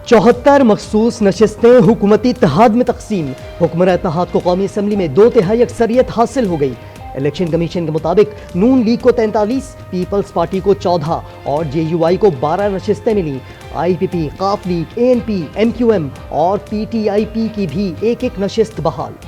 74 मखसूस नशिस्तें हुकूमती इत्तेहाद में तकसीम। हुक्मरान इत्तेहाद को कौमी असम्बली में 2/3 अक्सरियत हासिल हो गई। इलेक्शन कमीशन के मुताबिक नून लीग को 43, पीपल्स पार्टी को 14 और JUI को 12 नशिस्तें मिली। IPP, काफ लीग, ANP, MQM और PTIP की भी एक नशिस्त बहाल।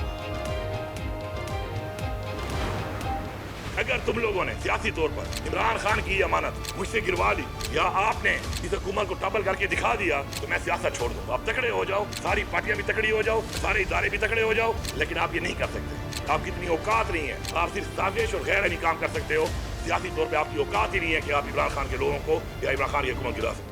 अगर तुम लोगों ने सियासी तौर पर इमरान खान की अमानत मुझसे गिरवा ली या आपने इस हुकूमत को टबल करके दिखा दिया तो मैं सियासत छोड़ दूंगा। आप तकड़े हो जाओ, सारी पार्टियां भी तकड़ी हो जाओ, सारे इदारे भी तकड़े हो जाओ, लेकिन आप ये नहीं कर सकते। आपकी इतनी औकात नहीं है। आप सिर्फ साजिश और गैर काम कर सकते हो। सियासी तौर पर आपकी औकात ही नहीं है कि आप इमरान खान के लोगों को या इमरान खान की हुकूमत गिरा सकते।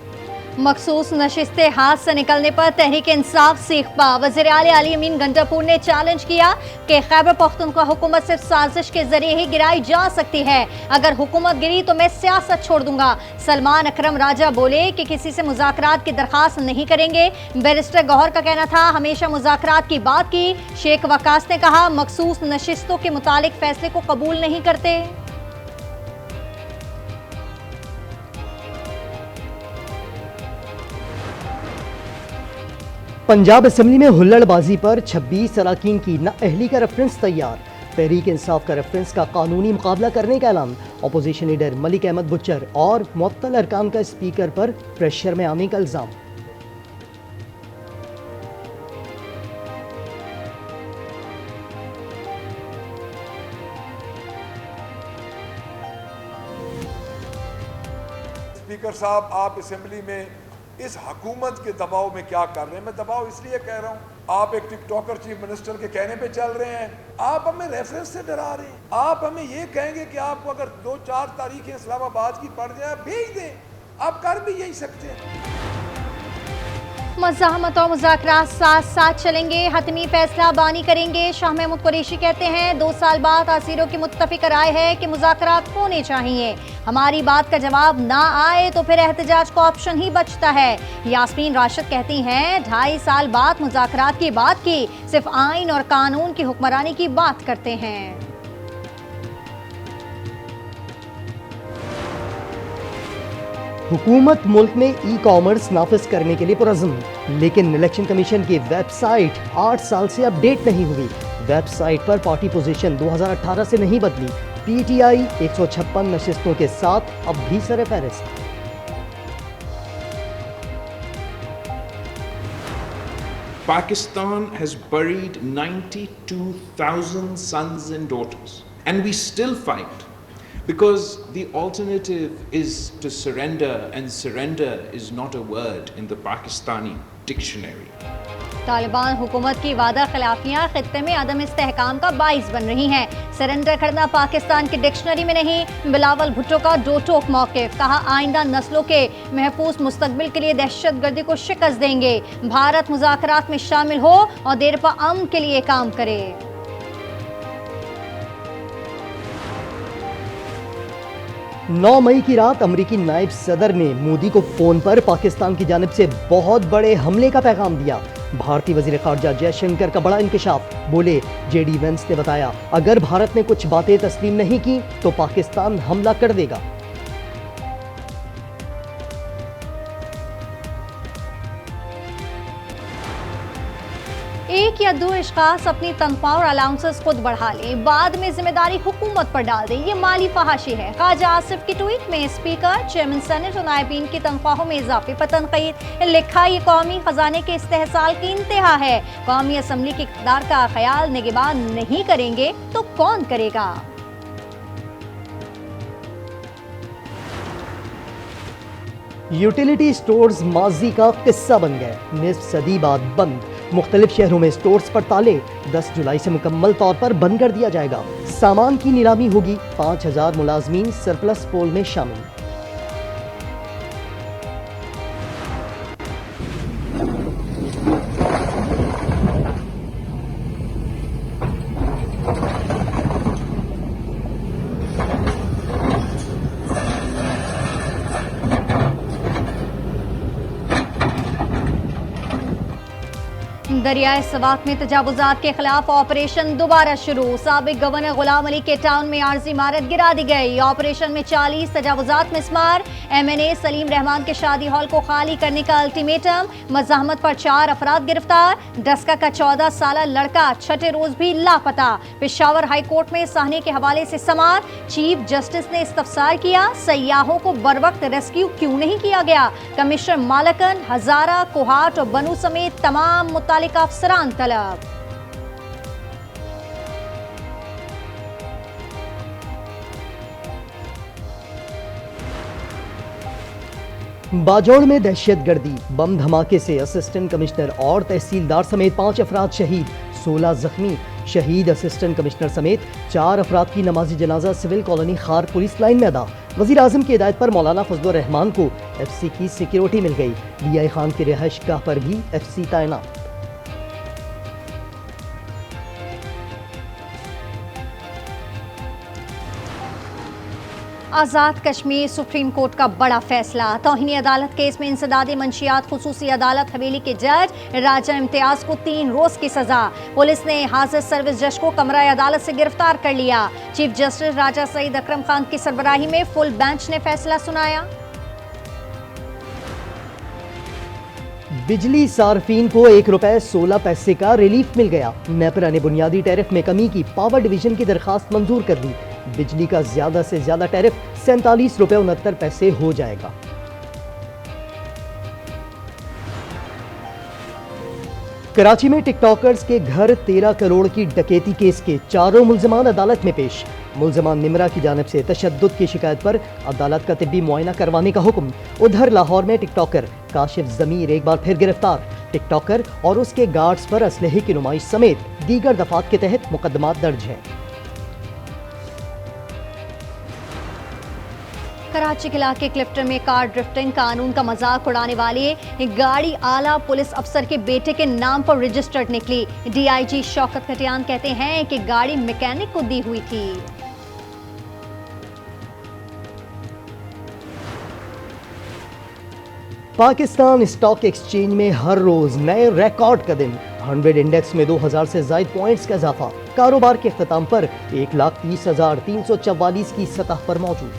मखसूस नशिस्तें हाथ से निकलने पर तहरीक इंसाफ सीखपा वज़ीर आला अली अमीन गंडापुर ने चैलेंज किया कि खैबर पख्तूनख्वा हुकूमत सिर्फ साजिश के जरिए ही गिराई जा सकती है। अगर हुकूमत गिरी तो मैं सियासत छोड़ दूंगा। सलमान अकरम राजा बोले कि किसी से मुज़ाकरात की दरखास्त नहीं करेंगे। बैरिस्टर गौहर का कहना था हमेशा मुज़ाकरात की बात की। शेख वकास ने कहा मखसूस नशिस्तों के मुतालिक फैसले को कबूल नहीं करते। पंजाब असम्बली में हुल्लड़बाजी पर 26 अराकीन की नाअहली का रेफरेंस तैयार। तहरीक इंसाफ का रेफरेंस का कानूनी मुकाबला करने का ऐलान। Opposition leader Malik Ahmad butcher और मुअत्तल अरकान का स्पीकर पर प्रेशर में आने का इल्जाम। स्पीकर साहब, आप असेंबली में इस हुकूमत के दबाव में क्या कर रहे हैं? मैं दबाव इसलिए कह रहा हूँ, आप एक टिकटॉकर चीफ मिनिस्टर के कहने पे चल रहे हैं। आप हमें रेफरेंस से डरा रहे हैं। आप हमें ये कहेंगे कि आपको अगर 2-4 तारीखें इस्लामाबाद की पड़ जाए भेज दें। आप कर भी यही सकते हैं। मज़ाहमत और मुज़ाकरात साथ साथ चलेंगे, हतमी फैसला बानी करेंगे। शाह महमूद कुरैशी कहते हैं 2 साल बाद तासीरों की मुत्तफिक राय है कि मुज़ाकरात होने चाहिए। हमारी बात का जवाब ना आए तो फिर एहतजाज का ऑप्शन ही बचता है। यास्मीन राशिद कहती हैं 2.5 साल बाद मुज़ाकरात की बात की, सिर्फ आइन और कानून की हुक्मरानी की बात करते हैं। हुकूमत मुल्क में ई-कॉमर्स नाफिज करने के लिए पुरज़्म, लेकिन इलेक्शन कमीशन की वेबसाइट 8 साल से अपडेट नहीं हुई। वेबसाइट पर पार्टी पोजीशन 2018 से नहीं बदली। PTI 156 नशिस्तों के साथ अब भी सरे फहरिस्त। Pakistan has buried 92,000 sons and daughters, and we still fight. Because the alternative is to surrender, and surrender is not a word in the Pakistani dictionary. Taliban हुकूमत की वादा खिलाफियाँ खित्ते में अदम इस्तेहकाम का बाइस बन रही हैं। सरेंडर करना पाकिस्तान की डिक्शनरी में नहीं। बिलावल भुट्टो का दो टोक मौक़िफ़, कहा आइंदा नस्लों के महफूज मुस्तकबिल के लिए दहशतगर्दी को शिकस्त देंगे। भारत मुज़ाकरात में शामिल हो और देरपा अमन के लिए काम करे। 9 मई की रात अमरीकी नायब सदर ने मोदी को फोन पर पाकिस्तान की जानिब से बहुत बड़े हमले का पैगाम दिया। भारतीय वजीर खारजा जयशंकर का बड़ा इंकशाफ। बोले JD वेंस ने बताया अगर भारत ने कुछ बातें तस्लीम नहीं की तो पाकिस्तान हमला कर देगा। एक या 2 अशखास अपनी तनख्वाह और अलाउंसेस खुद बढ़ा लें, बाद में जिम्मेदारी हुकूमत पर डाल दें, ये माली फहाशी है। ख्वाजा आसिफ की ट्वीट में स्पीकर, चेयरमैन सेनेट और नायबीन की तनख्वाहों में इजाफे पर तनकीद। लिखा ये कौमी खजाने के इस्तेहसाल की इंतहा है। कौमी असम्बली के इक़्तिदार का ख्याल निगहबान नहीं करेंगे तो कौन करेगा। यूटिलिटी स्टोर्स माजी का किस्सा बन गए। निस्फ सदी बाद बंद। मुख्तलिफ शहरों में स्टोर्स पर ताले। 10 जुलाई से मुकम्मल तौर पर बंद कर दिया जाएगा। सामान की नीलामी होगी। 5000 मुलाजमीन सरप्लस पोल में शामिल। दरियाए सवात में तजावुजात के खिलाफ ऑपरेशन दोबारा शुरू। साबिक गवर्नर गुलाम अली के टाउन में आर्जी इमारत गिरा दी गई। ऑपरेशन में 40 तजावुजात मिसमार। MNA सलीम रहमान के शादी हॉल को खाली करने का अल्टीमेटम। मज़ाहमत पर 4 अफराद गिरफ्तार। डस्का का 14 साला लड़का छठे रोज भी लापता। पेशावर हाई कोर्ट में साहनी के हवाले से समाअत। चीफ जस्टिस ने इस्तफसार किया, सयाहों को बरवक्त रेस्क्यू क्यों नहीं किया गया। कमिश्नर मालकन, हजारा, कोहाट और बनू समेत तमाम मुतालिका अफसरान तलब। बाजौड़ में दहशतगर्दी बम धमाके से असिस्टेंट कमिश्नर और तहसीलदार समेत 5 अफराद शहीद, 16 जख्मी। शहीद असिस्टेंट कमिश्नर समेत 4 अफराद की नमाजी जनाजा सिविल कॉलोनी खार पुलिस लाइन में अदा। वजीर आजम की हिदायत पर मौलाना फजलुर रहमान को FC की सिक्योरिटी मिल गई। DI खान की रिहाइश गाह पर भी FC तैनात। आज़ाद कश्मीर सुप्रीम कोर्ट का बड़ा फैसला। तौहीनी अदालत केस में इंसदादी मंशियात खुसूसी अदालत हवेली के जज राजा इम्तियाज को 3 रोज की सजा। पुलिस ने हाजिर सर्विस जज को कमरा अदालत से गिरफ्तार कर लिया। चीफ जस्टिस राजा सईद अकरम खान की सरबराही में फुल बेंच ने फैसला सुनाया। बिजली सार्फिन को ₹1.16 का रिलीफ मिल गया। नेपरा ने बुनियादी टैरिफ में कमी की पावर डिवीजन की दरखास्त मंजूर कर दी। बिजली का ज्यादा से ज्यादा टैरिफ ₹47.69 हो जाएगा। कराची में टिकटॉकर्स के घर 13 करोड़ की डकैती केस के 4 मुल्जिमान अदालत में पेश। मुल्जिमान निमरा की जानिब से तशद्दुद की शिकायत पर अदालत का तिब्बी मुआयना करवाने का हुक्म। उधर लाहौर में टिकटॉकर काशिफ जमीर एक बार फिर गिरफ्तार। टिकटॉकर और उसके गार्ड्स पर असलहे की नुमाइश समेत दीगर दफात के तहत मुकदमात दर्ज हैं। कराची के इलाके क्लिफ्टन में कार ड्रिफ्टिंग कानून का मजाक उड़ाने वाली एक गाड़ी आला पुलिस अफसर के बेटे के नाम पर रजिस्टर्ड निकली। DIG शौकत खटियान कहते हैं कि गाड़ी मैकेनिक को दी हुई थी। पाकिस्तान स्टॉक एक्सचेंज में हर रोज नए रिकॉर्ड का दिन। 100 इंडेक्स में 2000 से ज्यादा पॉइंट्स का इजाफा। कारोबार के अख्ताम पर 1,30,344 की सतह पर मौजूद।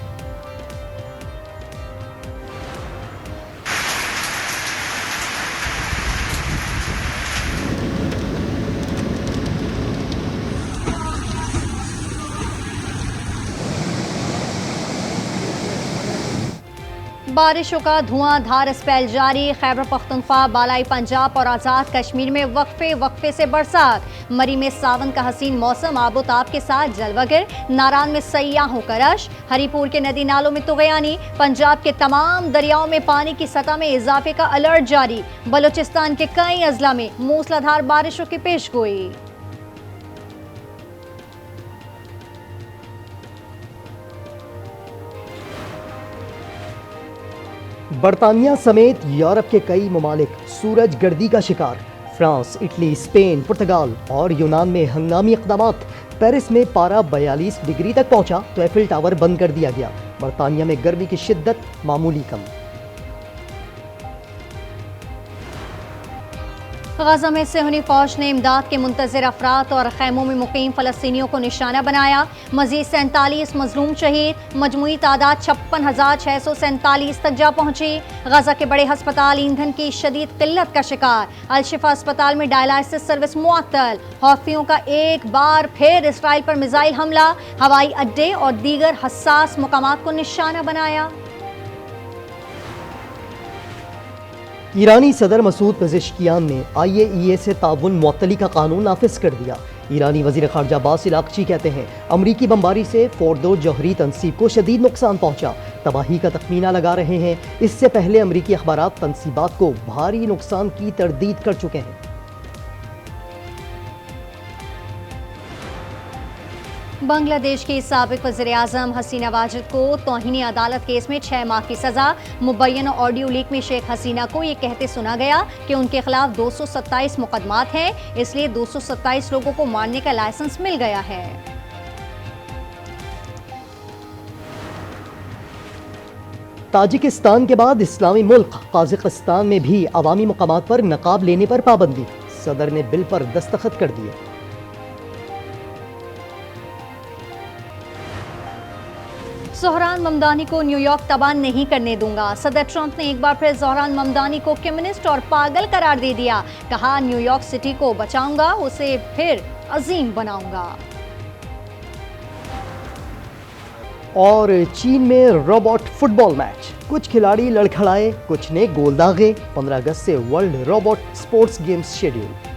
बारिशों का धुआंधार स्पेल जारी। खैबर पख्तूनख्वा, बालाई पंजाब और आज़ाद कश्मीर में वक्फे से बरसात। मरी में सावन का हसीन मौसम आबोताब के साथ जलवागर। नारान में सयाहों का रश। हरीपुर के नदी नालों में तुगयानी। पंजाब के तमाम दरियाओं में पानी की सतह में इजाफे का अलर्ट जारी। बलूचिस्तान के कई अजला में मूसलाधार बारिशों की पेशगोई। बरतानिया समेत यूरोप के कई ममालिक सूरज गर्दी का शिकार। फ्रांस, इटली, स्पेन, पुर्तगाल और यूनान में हंगामी इक़दामात। पेरिस में पारा 42 डिग्री तक पहुंचा तो एफिल टावर बंद कर दिया गया। बरतानिया में गर्मी की शिद्दत मामूली कम। गाजा में सेहूनी फौज ने इमदाद के मुंतज़िर अफराद और खैमों में मुकीम फ़लस्तीनियों को निशाना बनाया। मज़ीद 47 मजलूम शहीद। मजमूई तादाद 56,647 तक जा पहुंची। गाजा के बड़े हस्पताल ईंधन की शदीद किल्लत का शिकार। अल-शिफा अस्पताल में डायलिसिस सर्विस मुअत्तल। हौथियों का एक बार फिर इसराइल पर मिसाइल हमला। हवाई अड्डे और दीगर हसास मुकामात को निशाना बनाया। ईरानी सदर मसूद पेज़ेश्कियान ने IAEA से ताउन मुअत्तली का कानून नाफिज कर दिया। ईरानी वज़ीर ख़ारजा अब्बास इलाक़ची कहते हैं अमरीकी बमबारी से फोर्दो जौहरी तनसीब को शदीद नुकसान पहुंचा। तबाही का तखमीना लगा रहे हैं। इससे पहले अमरीकी अखबारात तनसीबात को भारी नुकसान की तरदीद कर चुके हैं। बांग्लादेश की साबिक वज़ीर-ए-आज़म हसीना वाजिद को तौहीनी अदालत केस में 6 माह की सजा। मुबैना ऑडियो लीक में शेख हसीना को ये कहते सुना गया कि उनके खिलाफ 227 मुकदमात हैं, इसलिए 227 लोगों को मारने का लाइसेंस मिल गया है। ताजिकिस्तान के बाद इस्लामी मुल्क काज़ाकिस्तान में भी अवामी मकामात पर नकाब लेने पर पाबंदी। सदर ने बिल पर दस्तखत कर दिए। ज़ोहरान ममदानी को न्यूयॉर्क तबाह नहीं करने दूंगा। सदर ट्रंप ने एक बार फिर ज़ोहरान ममदानी को कम्युनिस्ट और पागल करार दे दिया। कहा, न्यूयॉर्क सिटी को बचाऊंगा, उसे फिर अजीम बनाऊंगा। और चीन में रोबोट फुटबॉल मैच, कुछ खिलाड़ी लड़खड़ाए, कुछ ने गोल दागे। 15 अगस्त से world robot sports games schedule.